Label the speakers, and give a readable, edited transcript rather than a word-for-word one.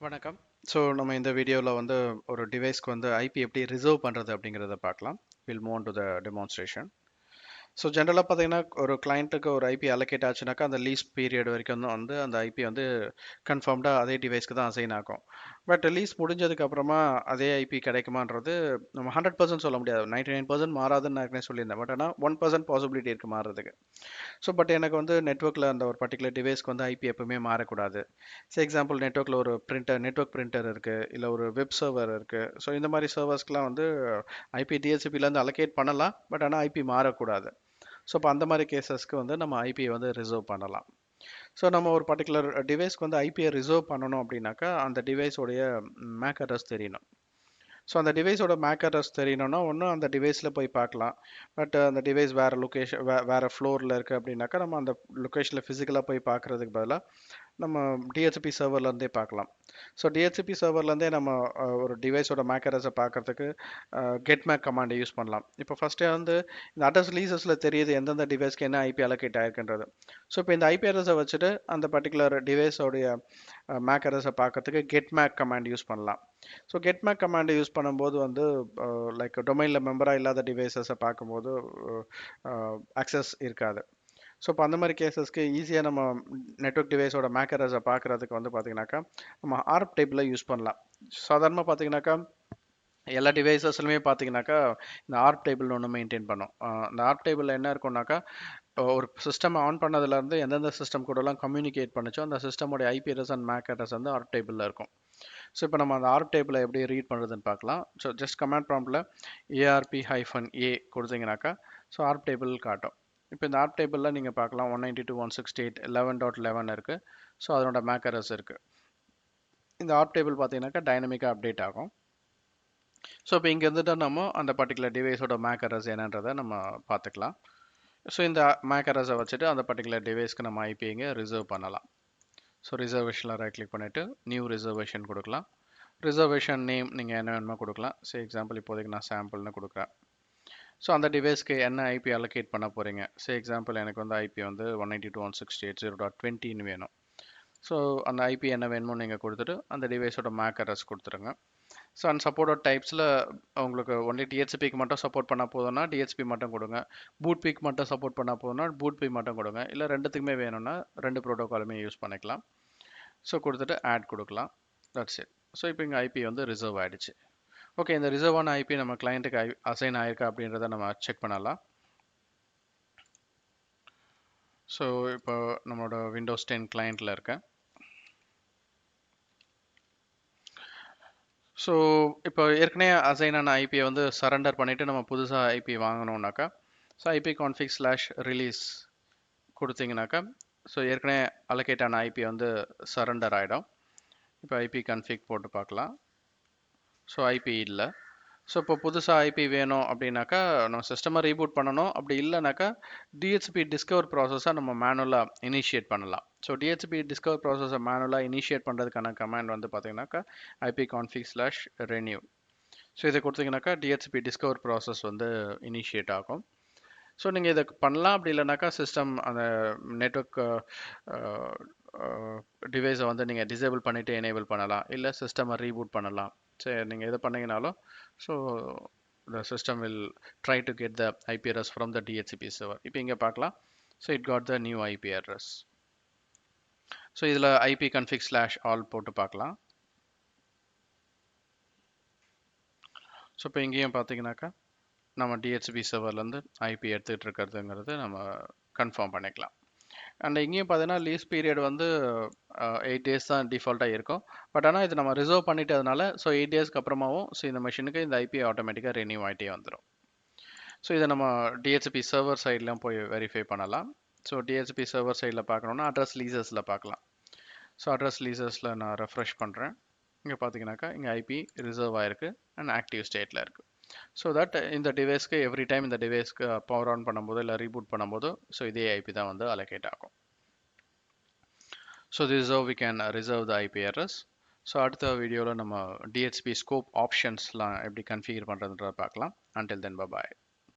Speaker 1: வணக்கம். ஸோ நம்ம இந்த வீடியோவில் வந்து ஒரு டிவைஸ்க்கு வந்து ஐபி எப்படி ரிசர்வ் பண்ணுறது அப்படிங்கிறத பார்க்கலாம். Will move to the demonstration. So ஜென்ரலாக பார்த்தீங்கன்னா ஒரு கிளைண்ட்டுக்கு ஒரு ஐபி அலோகேட் ஆச்சுனாக்கா அந்த லீஸ் பீரியட் வரைக்கும் தான் வந்து அந்த ஐபி வந்து கன்ஃபார்ம்டாக அதே டிவைஸ்க்கு தான் அசைன் ஆகும். பட் லீஸ் முடிஞ்சதுக்கு அப்புறமா அதே ஐபி கிடைக்குமான்றது நம்ம 100% சொல்ல முடியாது. 99% மாறாதுன்னு நான் ஏற்கனவே சொல்லியிருந்தேன். பட் ஆனால் 1% பாசிபிலிட்டி இருக்குது மாறுறதுக்கு. ஸோ பட் எனக்கு வந்து நெட்ஒர்க்கில் அந்த ஒரு பர்டிகுலர் டிவைஸ்க்கு வந்து ஐபி எப்பவுமே மாறக்கூடாது. ஸோ எக்ஸாம்பிள் நெட்ஒர்க்கில் ஒரு நெட்ஒர்க் பிரிண்டர் இருக்குது, இல்லை ஒரு வெப் சர்வர் இருக்குது. ஸோ இந்த மாதிரி சர்வர்ஸ்க்குலாம் வந்து ஐபி டிஎஸ்சிபிலேருந்து அலோகேட் பண்ணலாம், பட் ஆனால் ஐபி மாறக்கூடாது. ஸோ இப்போ அந்த மாதிரி கேசஸ்க்கு வந்து நம்ம ஐபியை வந்து ரிசர்வ் பண்ணலாம். ஸோ நம்ம ஒரு பர்டிகுலர் டிவைஸ்க்கு வந்து ஐபியை ரிசர்வ் பண்ணணும் அப்படின்னாக்கா அந்த டிவைஸோடைய மேக் அட்ரஸ் தெரியணும். ஸோ அந்த டிவைஸோட மேக் அட்ரஸ் தெரியணும்னா ஒன்றும் அந்த டிவைஸில் போய் பார்க்கலாம். பட் அந்த டிவைஸ் வேறு லொக்கேஷன் வேறு ஃப்ளோரில் இருக்குது அப்படின்னாக்கா நம்ம அந்த லொக்கேஷனில் ஃபிசிக்கலாக போய் பார்க்குறதுக்கு பதிலாக நம்ம டிஹெச்பி சர்வர்லேருந்தே பார்க்கலாம். ஸோ டிஹெச்பி சர்வர்லேருந்தே நம்ம ஒரு டிவைஸோட மேக் அட்ரஸை பார்க்கறதுக்கு கெட் மேக் கமாண்டை யூஸ் பண்ணலாம். இப்போ ஃபஸ்ட்டே வந்து இந்த அட்ரஸ் லீசஸில் தெரியுது எந்தெந்த டிவைஸ்க்கு என்ன ஐபி அலோகேட் ஆயிருக்குன்றது. ஸோ இப்போ இந்த ஐபி அட்ரஸை வச்சுட்டு அந்த பர்டிகுலர் டிவைஸோடைய மேக் அட்ரஸை பார்க்கறதுக்கு கெட் மேக் கமாண்ட் யூஸ் பண்ணலாம். ஸோ கெட் மேக் கமாண்டை யூஸ் பண்ணும்போது வந்து லைக் டொமைனில் மெம்பராக இல்லாத டிவைசஸை பார்க்கும்போது ஆக்சஸ் இருக்காது. ஸோ இப்போ அந்த மாதிரி கேசஸ்க்கு ஈஸியாக நம்ம நெட்ஒர்க் டிவைஸோட மேக் அட்ரஸை பார்க்குறதுக்கு வந்து பார்த்தீங்கன்னாக்கா நம்ம ஆர்ப் டேபிளை யூஸ் பண்ணலாம். சாதாரணமாக பார்த்தீங்கன்னாக்கா எல்லா டிவைசஸ்லுமே பார்த்தீங்கன்னாக்கா இந்த ஆர்ப் டேபிள் ஒன்று மெயின்டைன் பண்ணும். இந்த ஆர்ப் டேபிளில் என்ன இருக்கும்னாக்கா ஒரு சிஸ்டம் ஆன் பண்ணதுலேருந்து எந்தெந்த சிஸ்டம் கூடலாம் கம்யூனிகேட் பண்ணுச்சோ அந்த சிஸ்டமோட IP address and MAC address வந்து ஆர்ப் டேபிளில் இருக்கும். ஸோ இப்போ நம்ம அந்த ஆர்ப் டேபிளை எப்படி ரீட் பண்ணுறதுன்னு பார்க்கலாம். ஸோ ஜஸ்ட் கமாண்ட் ப்ராம்ப்டில் ARP-A கொடுத்தீங்கன்னாக்கா ஸோ ஆர்ப் டேபிள் காட்டும். இப்போ இந்த ஆர்ப் டேபிளில் நீங்கள் பார்க்கலாம் 192.168.11.11 இருக்குது. ஸோ அதனோட மேக் அட்ரஸ் இருக்குது. இந்த ஆர்ப் டேபிள் பார்த்தீங்கன்னாக்கா டைனமிக்காக அப்டேட் ஆகும். ஸோ இப்போ இங்கே இருந்துட்டு நம்ம அந்த பர்டிகுலர் டிவைஸோட மேக் அட்ரஸ் என்னன்றதை நம்ம பார்த்துக்கலாம். ஸோ இந்த மேக் அட்ரஸை வச்சுட்டு அந்த பர்டிகுலர் டிவைஸ்க்கு நம்ம ஐபி இங்கே ரிசர்வ் பண்ணலாம். ஸோ ரிசர்வேஷனில் ரைட் கிளிக் பண்ணிவிட்டு நியூ ரிசர்வேஷன் கொடுக்கலாம். ரிசர்வேஷன் நேம் நீங்கள் என்ன வேணுமோ கொடுக்கலாம். ஸோ எக்ஸாம்பிள் இப்போதைக்கு நான் சாம்பிள்னு கொடுக்குறேன். ஸோ அந்த டிவைஸ்க்கு என்ன ஐபி அலோகேட் பண்ண போகிறீங்க. ஸோ எக்ஸாம்பிள் எனக்கு வந்து ஐபி வந்து 192.168.0.20 வேணும். ஸோ அந்த ஐபி என்ன வேணுமோ நீங்கள் கொடுத்துட்டு அந்த டிவைஸோட மேக் அட்ரஸ் கொடுத்துருங்க. ஸோ அண்ட் சப்போர்ட் டைப்ஸில் உங்களுக்கு ஒன்லி டிஹெச்பிக்கு மட்டும் சப்போர்ட் பண்ணால் போதும்னா டிஹெச்பி மட்டும் கொடுங்க. பூட் பிக் மட்டும் சப்போர்ட் பண்ணால் போதும்னா பூட் பி மட்டும் கொடுங்க. இல்லை ரெண்டுத்துக்குமே வேணும்னா ரெண்டு ப்ரோட்டோகாலுமே யூஸ் பண்ணிக்கலாம். ஸோ கொடுத்துட்டு ஆட் கொடுக்கலாம். That's it. ஸோ இப்போ இங்கே ஐபி வந்து ரிசர்வ் ஆகிடுச்சு. ஓகே, இந்த ரிசர்வான ஐபி நம்ம கிளைண்ட்டுக்கு அசைன் ஆயிருக்கா அப்படின்றத நம்ம செக் பண்ணலாம். ஸோ இப்போ நம்மளோட விண்டோஸ் 10 கிளைண்ட்டில் இருக்கேன். ஸோ இப்போ ஏற்கனவே அசைனான ஐபியை வந்து சரண்டர் பண்ணிவிட்டு நம்ம புதுசாக ஐபி வாங்கணுன்னாக்கா ஸோ ஐபி கான்ஃபிக்/ரிலீஸ் கொடுத்தீங்கன்னாக்கா ஸோ ஏற்கனவே அலோகேட் ஆன ஐபி வந்து சரண்டர் ஆகிடும். இப்போ ஐபி கான்ஃபிக் போட்டு பார்க்கலாம். ஸோ ஐபி இல்லை. ஸோ இப்போ புதுசாக ஐபி வேணும் அப்படின்னாக்கா நம்ம சிஸ்டமை ரீபூட் பண்ணணும். அப்படி இல்லைனாக்கா டிஹெச்பி டிஸ்கவர் ப்ராசஸை நம்ம மேனுவலாக இனிஷியேட் பண்ணலாம். ஸோ டிஹெச்பி டிஸ்கவர் ப்ராசஸை மேனுவலாக இனிஷியேட் பண்ணுறதுக்கான கமாண்ட் வந்து பார்த்தீங்கன்னாக்கா ஐபி கான்ஃபிக்/renew. ஸோ இதை கொடுத்தீங்கன்னாக்கா டிஹெச்பி டிஸ்கவர் ப்ராசஸ் வந்து இனிஷியேட் ஆகும். ஸோ நீங்கள் இதை பண்ணலாம். அப்படி இல்லைனாக்கா சிஸ்டம் அந்த நெட்ஒர்க் டிவைஸை வந்து நீங்கள் டிசேபிள் பண்ணிவிட்டு எனேபிள் பண்ணலாம். இல்லை சிஸ்டமை ரீபூட் பண்ணலாம். சரி, நீங்கள் எது பண்ணீங்கனாலும் so the system will try to get the IP address from the DHCP server. இப்போ இங்கே பார்க்கலாம். So it got the new IP address. So இதில் IP config/all போட்டு பார்க்கலாம். ஸோ இப்போ இங்கேயும் பார்த்தீங்கன்னாக்கா நம்ம டிஹெச்பி சர்வர்லேருந்து ஐபி எடுத்துகிட்டு இருக்கிறதுங்கிறது நம்ம கன்ஃபார்ம் பண்ணிக்கலாம். அண்ட் இங்கேயும் பார்த்தீங்கன்னா லீஸ் பீரியட் வந்து 8 days தான் டிஃபால்ட்டாக இருக்கும். பட் ஆனால் இது நம்ம ரிசர்வ் பண்ணிட்டதுனால ஸோ 8 daysக்கு அப்புறமாவும் ஸோ இந்த மிஷினுக்கு இந்த ஐபி ஆட்டோமேட்டிக்காக ரெனியூ ஆகிட்டே வந்துடும். ஸோ இதை நம்ம டிஹெச்பி சர்வர் சைட்லாம் போய் வெரிஃபை பண்ணலாம். ஸோ டிஹெச்பி சர்வர் சைடில் பார்க்கணுன்னா அட்ரஸ் லீசஸில் பார்க்கலாம். ஸோ அட்ரஸ் லீசஸில் நான் ரெஃப்ரெஷ் பண்ணுறேன். இங்கே பார்த்தீங்கன்னாக்கா இங்கே ஐபி ரிசர்வ் ஆகிருக்கு அண்ட் ஆக்டிவ் ஸ்டேட்டில் இருக்குது. ஸோ தட் இந்த டிவைஸ்க்கு எவ்ரி டைம் இந்த டிவைஸ்க்கு பவர் ஆன் பண்ணும்போது இல்லை ரீபூட் பண்ணும்போது ஸோ இதே ஐபி தான் வந்து அலோகேட் ஆகும். So this how we can reserve the IP address. So அடுத்த வீடியோவில் நம்ம டிஹெச்பி ஸ்கோப் ஆப்ஷன்ஸ்லாம் எப்படி கன்ஃபிகர் பண்ணுறதுன்றத பார்க்கலாம். Until then by.